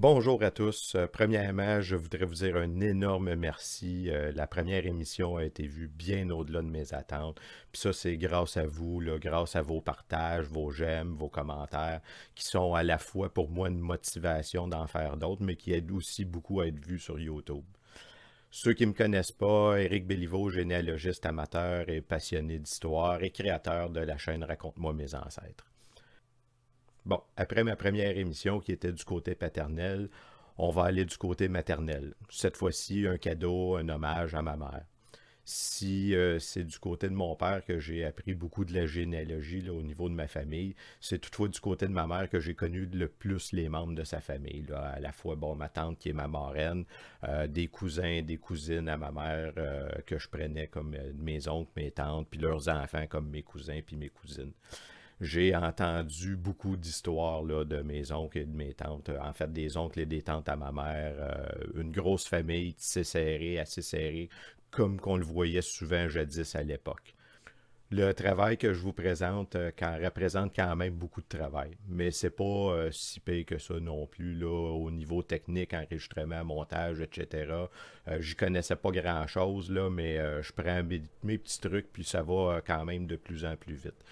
Bonjour à tous. Premièrement, je voudrais vous dire un énorme merci. La première émission a été vue bien au-delà de mes attentes. Puis ça, c'est grâce à vous, là, grâce à vos partages, vos j'aime, vos commentaires, qui sont à la fois pour moi une motivation d'en faire d'autres, mais qui aident aussi beaucoup à être vus sur YouTube. Ceux qui ne me connaissent pas, Éric Béliveau, généalogiste amateur et passionné d'histoire et créateur de la chaîne Raconte-moi mes ancêtres. Bon, après ma première émission qui était du côté paternel, on va aller du côté maternel. Cette fois-ci, un cadeau, un hommage à ma mère. Si c'est du côté de mon père que j'ai appris beaucoup de la généalogie là, au niveau de ma famille, c'est toutefois du côté de ma mère que j'ai connu le plus les membres de sa famille. Là. À la fois, bon, ma tante qui est ma marraine, des cousins, des cousines à ma mère que je prenais comme mes oncles, mes tantes, puis leurs enfants comme mes cousins puis mes cousines. J'ai entendu beaucoup d'histoires là, de mes oncles et de mes tantes. En fait, des oncles et des tantes à ma mère. Une grosse famille, tissée serrée, assez serrée, comme qu'on le voyait souvent jadis à l'époque. Le travail que je vous présente représente quand même beaucoup de travail, mais c'est pas si pire que ça non plus là, au niveau technique, enregistrement, montage, etc. J'y connaissais pas grand-chose, là, mais je prends mes petits trucs, puis ça va quand même de plus en plus vite.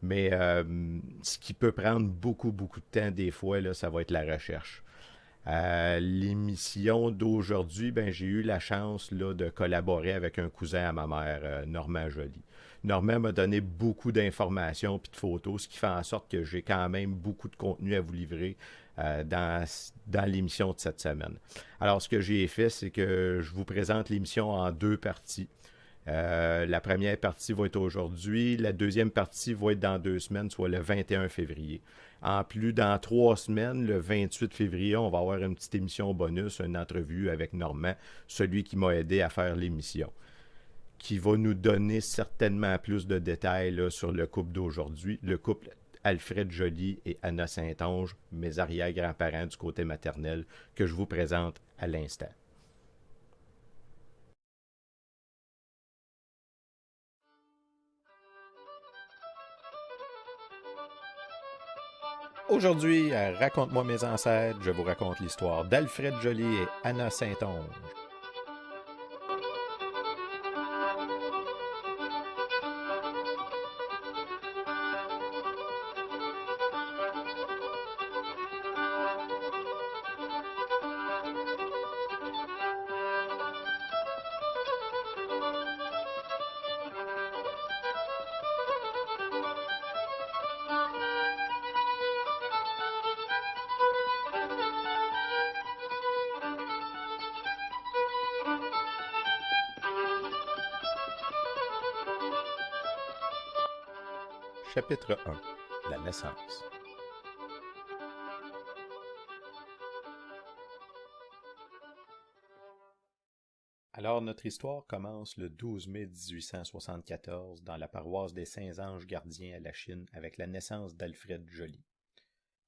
Mais ce qui peut prendre beaucoup, beaucoup de temps des fois, là, ça va être la recherche. À l'émission d'aujourd'hui, ben, j'ai eu la chance là, de collaborer avec un cousin à ma mère, Normand Joly. Normand m'a donné beaucoup d'informations et de photos, ce qui fait en sorte que j'ai quand même beaucoup de contenu à vous livrer dans l'émission de cette semaine. Alors, ce que j'ai fait, c'est que je vous présente l'émission en deux parties. La première partie va être aujourd'hui. La deuxième partie va être dans 2 semaines, soit le 21 février. En plus, dans 3 semaines, le 28 février, on va avoir une petite émission bonus, une entrevue avec Normand, celui qui m'a aidé à faire l'émission, qui va nous donner certainement plus de détails là, sur le couple d'aujourd'hui, le couple Alfred Joly et Anna Saint-Onge, mes arrière-grands-parents du côté maternel, que je vous présente à l'instant. Aujourd'hui, à Raconte-moi mes ancêtres, je vous raconte l'histoire d'Alfred Joly et Anna Saint-Onge. Chapitre 1. La naissance. Alors, notre histoire commence le 12 mai 1874 dans la paroisse des Saints-Anges gardiens à la Chine avec la naissance d'Alfred Joly.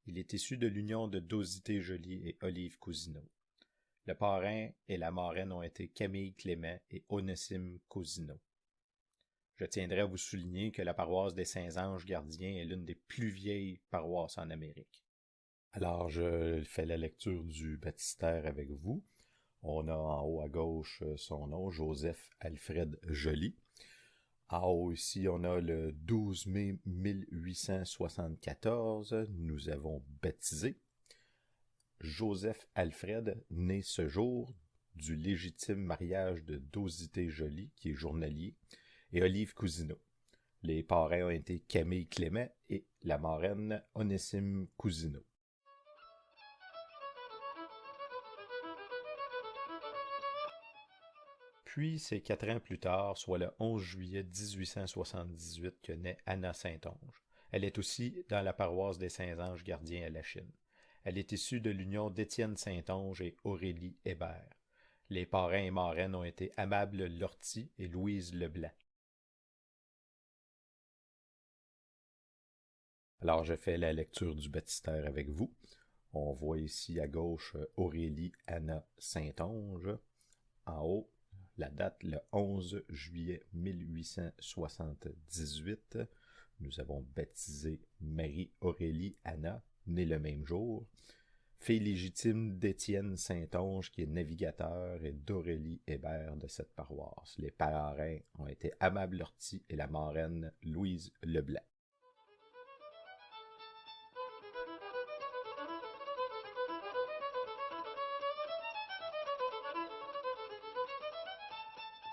Il est issu de l'union de Dosité Joly et Olive Cousineau. Le parrain et la marraine ont été Camille Clément et Onésime Cousineau. Je tiendrai à vous souligner que la paroisse des Saints-Anges gardiens est l'une des plus vieilles paroisses en Amérique. Alors, je fais la lecture du baptistère avec vous. On a en haut à gauche son nom, Joseph Alfred Joly. En haut ici, on a le 12 mai 1874. Nous avons baptisé Joseph Alfred, né ce jour du légitime mariage de Dosité Joly, qui est journalier, et Olive Cousineau. Les parrains ont été Camille Clément et la marraine Onésime Cousineau. Puis, c'est 4 ans plus tard, soit le 11 juillet 1878, que naît Anna Saint-Onge. Elle est aussi dans la paroisse des Saints-Anges gardiens à la Chine. Elle est issue de l'union d'Étienne Saint-Onge et Aurélie Hébert. Les parrains et marraines ont été Amable Lortie et Louise Leblanc. Alors, je fais la lecture du baptistère avec vous. On voit ici à gauche Aurélie Anna Saint-Onge. En haut, la date, le 11 juillet 1878. Nous avons baptisé Marie-Aurélie Anna, née le même jour. fille légitime d'Étienne Saint-Onge, qui est navigateur, et d'Aurélie Hébert de cette paroisse. Les parrains ont été Amable Lortie et la marraine Louise Leblanc.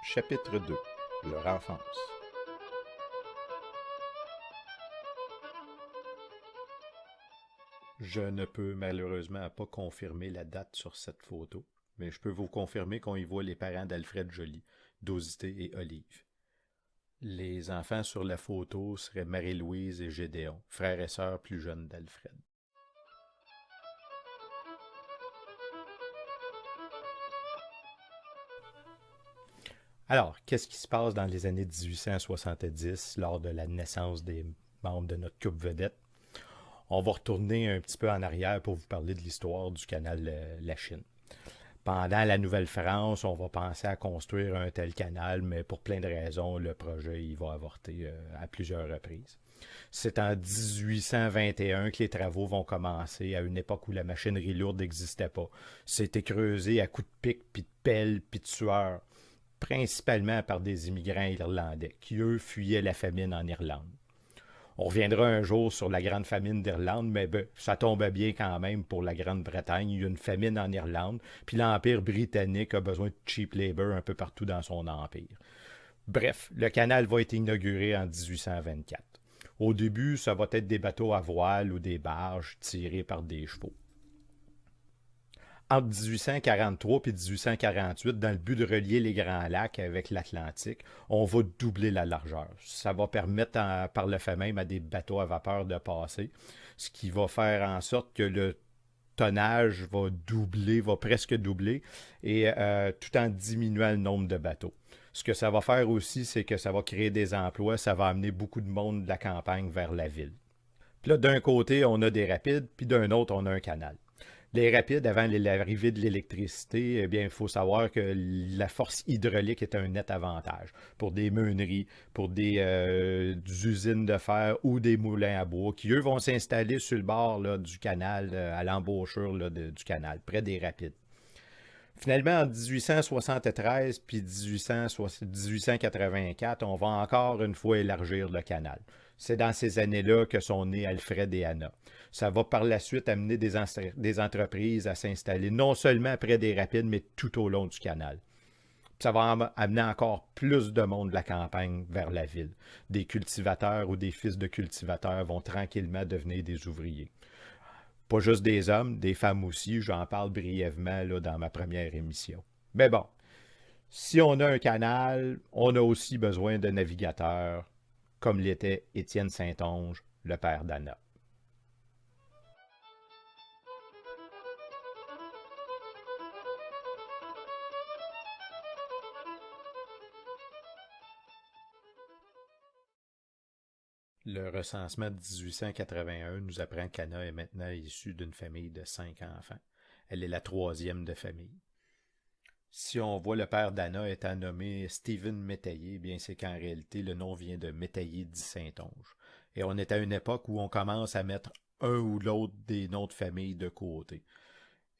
Chapitre 2. Leur enfance. Je ne peux malheureusement pas confirmer la date sur cette photo, mais je peux vous confirmer qu'on y voit les parents d'Alfred Joly, Dosité et Olive. Les enfants sur la photo seraient Marie-Louise et Gédéon, frères et sœurs plus jeunes d'Alfred. Alors, qu'est-ce qui se passe dans les années 1870 lors de la naissance des membres de notre couple vedette? On va retourner un petit peu en arrière pour vous parler de l'histoire du canal La Chine. Pendant la Nouvelle-France, on va penser à construire un tel canal, mais pour plein de raisons, le projet il va avorter à plusieurs reprises. C'est en 1821 que les travaux vont commencer, à une époque où la machinerie lourde n'existait pas. C'était creusé à coups de pic, puis de pelle, puis de sueur, principalement par des immigrants irlandais, qui eux fuyaient la famine en Irlande. On reviendra un jour sur la grande famine d'Irlande, mais ça tombe bien quand même pour la Grande-Bretagne. Il y a une famine en Irlande, puis l'Empire britannique a besoin de cheap labor un peu partout dans son empire. Bref, le canal va être inauguré en 1824. Au début, ça va être des bateaux à voile ou des barges tirées par des chevaux. Entre 1843 et 1848, dans le but de relier les Grands Lacs avec l'Atlantique, on va doubler la largeur. Ça va permettre par le fait même à des bateaux à vapeur de passer, ce qui va faire en sorte que le tonnage va doubler, va presque doubler, et tout en diminuant le nombre de bateaux. Ce que ça va faire aussi, c'est que ça va créer des emplois, ça va amener beaucoup de monde de la campagne vers la ville. Puis là, d'un côté, on a des rapides, puis d'un autre, on a un canal. Les rapides, avant l'arrivée de l'électricité, eh bien, il faut savoir que la force hydraulique est un net avantage pour des meuneries, pour des usines de fer ou des moulins à bois qui, eux, vont s'installer sur le bord là, du canal, à l'embouchure du canal, près des rapides. Finalement, en 1873 puis 1884, on va encore une fois élargir le canal. C'est dans ces années-là que sont nés Alfred et Anna. Ça va par la suite amener des entreprises à s'installer non seulement près des rapides, mais tout au long du canal. Ça va amener encore plus de monde de la campagne vers la ville. Des cultivateurs ou des fils de cultivateurs vont tranquillement devenir des ouvriers. Pas juste des hommes, des femmes aussi, j'en parle brièvement là, dans ma première émission. Mais bon, si on a un canal, on a aussi besoin de navigateurs, comme l'était Étienne Saint-Onge, le père d'Anna. Le recensement de 1881 nous apprend qu'Anna est maintenant issue d'une famille de 5 enfants. Elle est la troisième de famille. Si on voit le père d'Anna étant nommé Stephen Métayer, bien c'est qu'en réalité le nom vient de Métayer dit Saint-Onge. Et on est à une époque où on commence à mettre un ou l'autre des noms de famille de côté.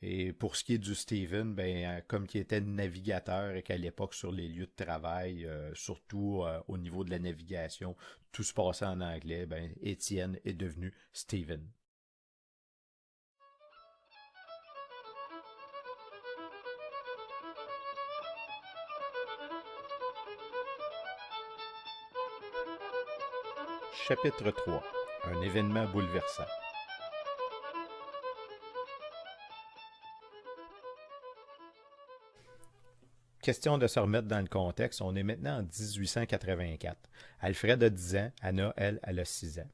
Et pour ce qui est du Stephen, ben, comme qui était navigateur et qu'à l'époque sur les lieux de travail, surtout au niveau de la navigation, tout se passait en anglais, ben, Étienne est devenu Stephen. Chapitre 3. Un événement bouleversant. Question de se remettre dans le contexte, on est maintenant en 1884. Alfred a 10 ans, Anna, elle a 6 ans.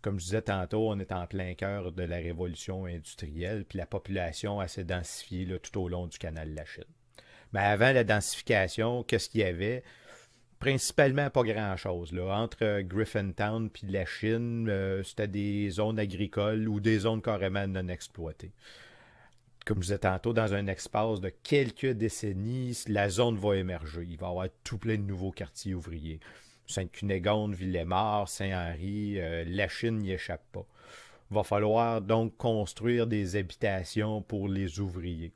Comme je disais tantôt, on est en plein cœur de la révolution industrielle, puis la population s'est densifiée là, tout au long du canal de la Chine. Mais avant la densification, qu'est-ce qu'il y avait? Principalement pas grand-chose. Là. Entre Griffintown et la Chine, c'était des zones agricoles ou des zones carrément non exploitées. Comme je disais tantôt, dans un espace de quelques décennies, la zone va émerger. Il va y avoir tout plein de nouveaux quartiers ouvriers. Sainte-Cunégonde, Villemort, Saint-Henri, la Chine n'y échappe pas. Va falloir donc construire des habitations pour les ouvriers.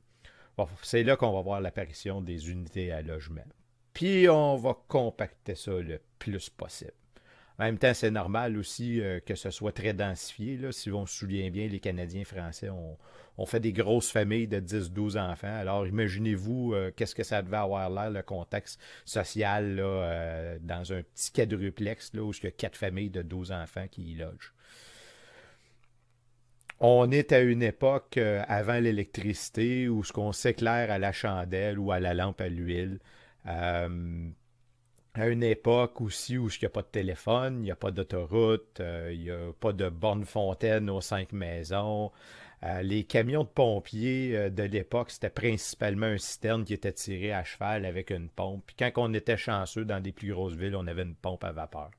Bon, c'est là qu'on va voir l'apparition des unités à logement. Puis on va compacter ça le plus possible. En même temps, c'est normal aussi que ce soit très densifié. Là. Si on se souvient bien, les Canadiens français ont fait des grosses familles de 10-12 enfants. Alors imaginez-vous qu'est-ce que ça devait avoir l'air, le contexte social là, dans un petit quadruplex là, où il y a 4 familles de 12 enfants qui y logent. On est à une époque avant l'électricité où ce qu'on s'éclaire à la chandelle ou à la lampe à l'huile. Euh, à une époque aussi où il n'y a pas de téléphone, il n'y a pas d'autoroute, il n'y a pas de borne fontaine aux 5 maisons. Les camions de pompiers de l'époque, c'était principalement un citerne qui était tiré à cheval avec une pompe. Puis quand on était chanceux dans des plus grosses villes, on avait une pompe à vapeur.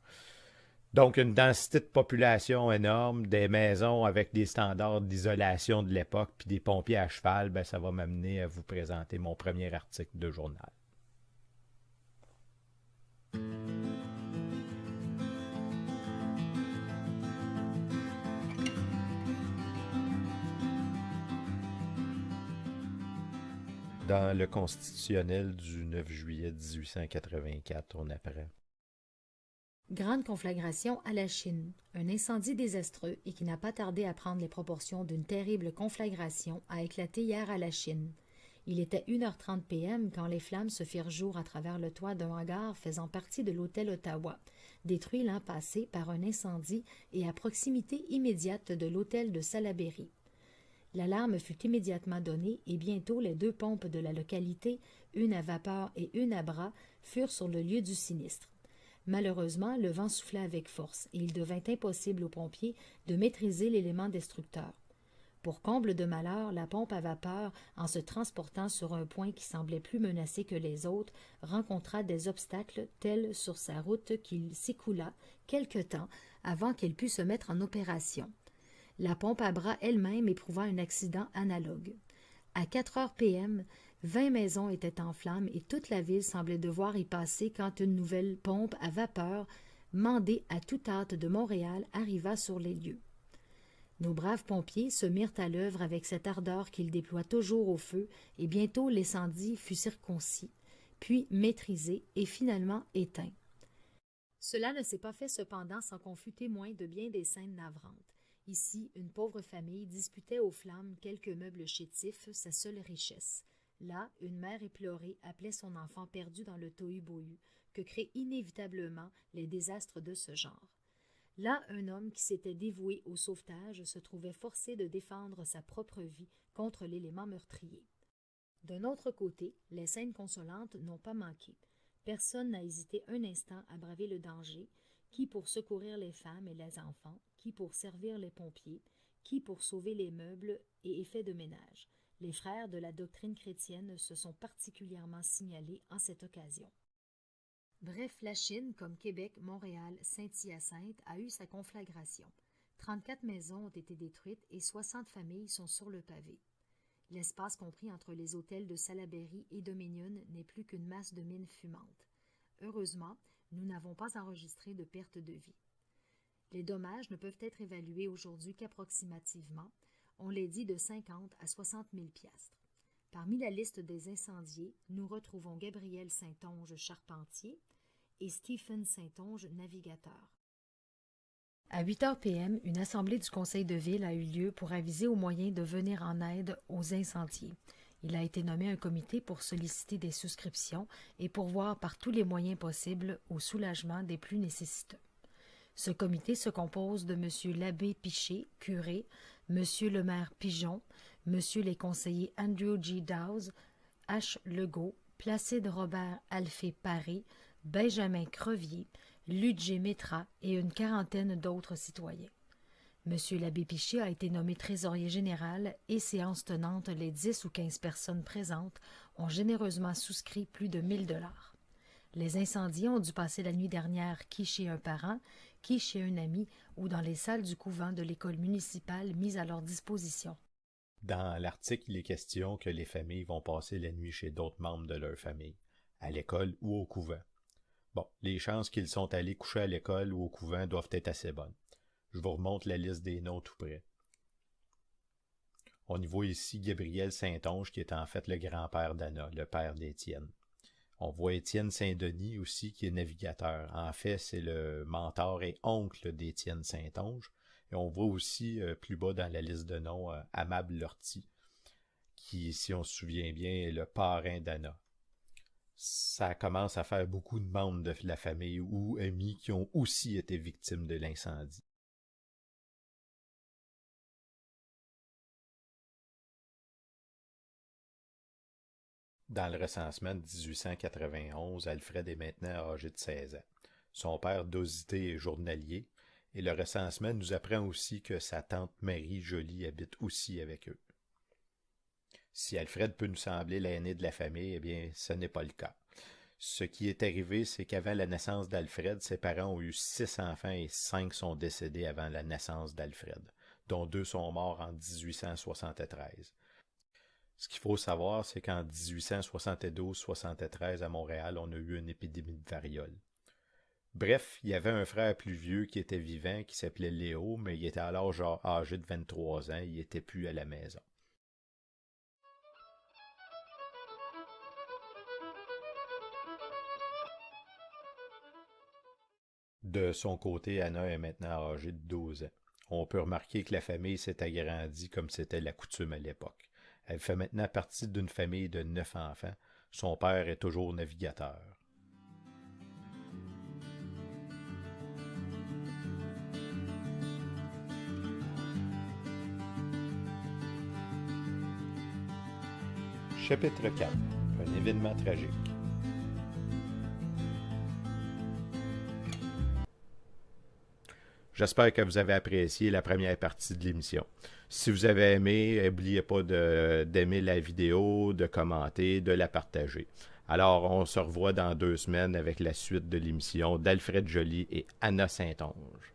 Donc, une densité de population énorme, des maisons avec des standards d'isolation de l'époque, puis des pompiers à cheval, ben, ça va m'amener à vous présenter mon premier article de journal. Dans le constitutionnel du 9 juillet 1884, on apprend. Grande conflagration à la Chine. Un incendie désastreux et qui n'a pas tardé à prendre les proportions d'une terrible conflagration a éclaté hier à la Chine. Il était 1h30 p.m. quand les flammes se firent jour à travers le toit d'un hangar faisant partie de l'hôtel Ottawa, détruit l'an passé par un incendie et à proximité immédiate de l'hôtel de Salaberry. L'alarme fut immédiatement donnée et bientôt les 2 pompes de la localité, une à vapeur et une à bras, furent sur le lieu du sinistre. Malheureusement, le vent soufflait avec force et il devint impossible aux pompiers de maîtriser l'élément destructeur. Pour comble de malheur, la pompe à vapeur, en se transportant sur un point qui semblait plus menacé que les autres, rencontra des obstacles tels sur sa route qu'il s'écoula quelque temps avant qu'elle pût se mettre en opération. La pompe à bras elle-même éprouva un accident analogue. À 4 heures p.m., 20 maisons étaient en flammes et toute la ville semblait devoir y passer quand une nouvelle pompe à vapeur, mandée à toute hâte de Montréal, arriva sur les lieux. Nos braves pompiers se mirent à l'œuvre avec cette ardeur qu'ils déploient toujours au feu, et bientôt l'incendie fut circoncis, puis maîtrisé et finalement éteint. Cela ne s'est pas fait cependant sans qu'on fût témoin de bien des scènes navrantes. Ici, une pauvre famille disputait aux flammes quelques meubles chétifs, sa seule richesse. Là, une mère éplorée appelait son enfant perdu dans le tohu-bohu, que créent inévitablement les désastres de ce genre. Là, un homme qui s'était dévoué au sauvetage se trouvait forcé de défendre sa propre vie contre l'élément meurtrier. D'un autre côté, les scènes consolantes n'ont pas manqué. Personne n'a hésité un instant à braver le danger, qui pour secourir les femmes et les enfants, qui pour servir les pompiers, qui pour sauver les meubles et effets de ménage. Les frères de la doctrine chrétienne se sont particulièrement signalés en cette occasion. Bref, la Chine, comme Québec, Montréal, Saint-Hyacinthe, a eu sa conflagration. 34 maisons ont été détruites et 60 familles sont sur le pavé. L'espace compris entre les hôtels de Salaberry et Dominion n'est plus qu'une masse de mines fumantes. Heureusement, nous n'avons pas enregistré de perte de vie. Les dommages ne peuvent être évalués aujourd'hui qu'approximativement, on les dit de 50 à 60 000 piastres. Parmi la liste des incendiés, nous retrouvons Gabriel Saint-Onge, charpentier, et Stephen Saint-Onge, navigateur. À 8 h p.m., une assemblée du conseil de ville a eu lieu pour aviser aux moyens de venir en aide aux incendiés. Il a été nommé un comité pour solliciter des souscriptions et pourvoir par tous les moyens possibles au soulagement des plus nécessiteux. Ce comité se compose de M. l'abbé Piché, curé, M. le maire Pigeon, M. les conseillers Andrew G. Dowse, H. Legault, Placide Robert Alphée-Paré, Benjamin Crevier, Ludger Métra et une quarantaine d'autres citoyens. M. l'abbé Piché a été nommé trésorier général et séance tenante, les 10 ou 15 personnes présentes ont généreusement souscrit plus de 1 000 $. Les incendies ont dû passer la nuit dernière qui chez un parent, qui chez un ami ou dans les salles du couvent de l'école municipale mises à leur disposition. Dans l'article, il est question que les familles vont passer la nuit chez d'autres membres de leur famille, à l'école ou au couvent. Bon, les chances qu'ils sont allés coucher à l'école ou au couvent doivent être assez bonnes. Je vous remonte la liste des noms tout près. On y voit ici Gabriel Saint-Onge, qui est en fait le grand-père d'Anna, le père d'Étienne. On voit Étienne Saint-Denis aussi, qui est navigateur. En fait, c'est le mentor et oncle d'Étienne Saint-Onge. Et on voit aussi, plus bas dans la liste de noms, Amable Lortie, qui, si on se souvient bien, est le parrain d'Anna. Ça commence à faire beaucoup de membres de la famille ou amis qui ont aussi été victimes de l'incendie. Dans le recensement de 1891, Alfred est maintenant âgé de 16 ans. Son père, Dosité, est journalier, et le recensement nous apprend aussi que sa tante Marie Joly habite aussi avec eux. Si Alfred peut nous sembler l'aîné de la famille, eh bien, ce n'est pas le cas. Ce qui est arrivé, c'est qu'avant la naissance d'Alfred, ses parents ont eu 6 enfants et 5 sont décédés avant la naissance d'Alfred, dont 2 sont morts en 1873. Ce qu'il faut savoir, c'est qu'en 1872-73, à Montréal, on a eu une épidémie de variole. Bref, il y avait un frère plus vieux qui était vivant, qui s'appelait Léo, mais il était alors âgé de 23 ans, il n'était plus à la maison. De son côté, Anna est maintenant âgée de 12 ans. On peut remarquer que la famille s'est agrandie comme c'était la coutume à l'époque. Elle fait maintenant partie d'une famille de 9 enfants. Son père est toujours navigateur. Chapitre 4. Un événement tragique. J'espère que vous avez apprécié la première partie de l'émission. Si vous avez aimé, n'oubliez pas d'aimer la vidéo, de commenter, de la partager. Alors, on se revoit dans 2 semaines avec la suite de l'émission d'Alfred Joly et Anna Saint-Onge.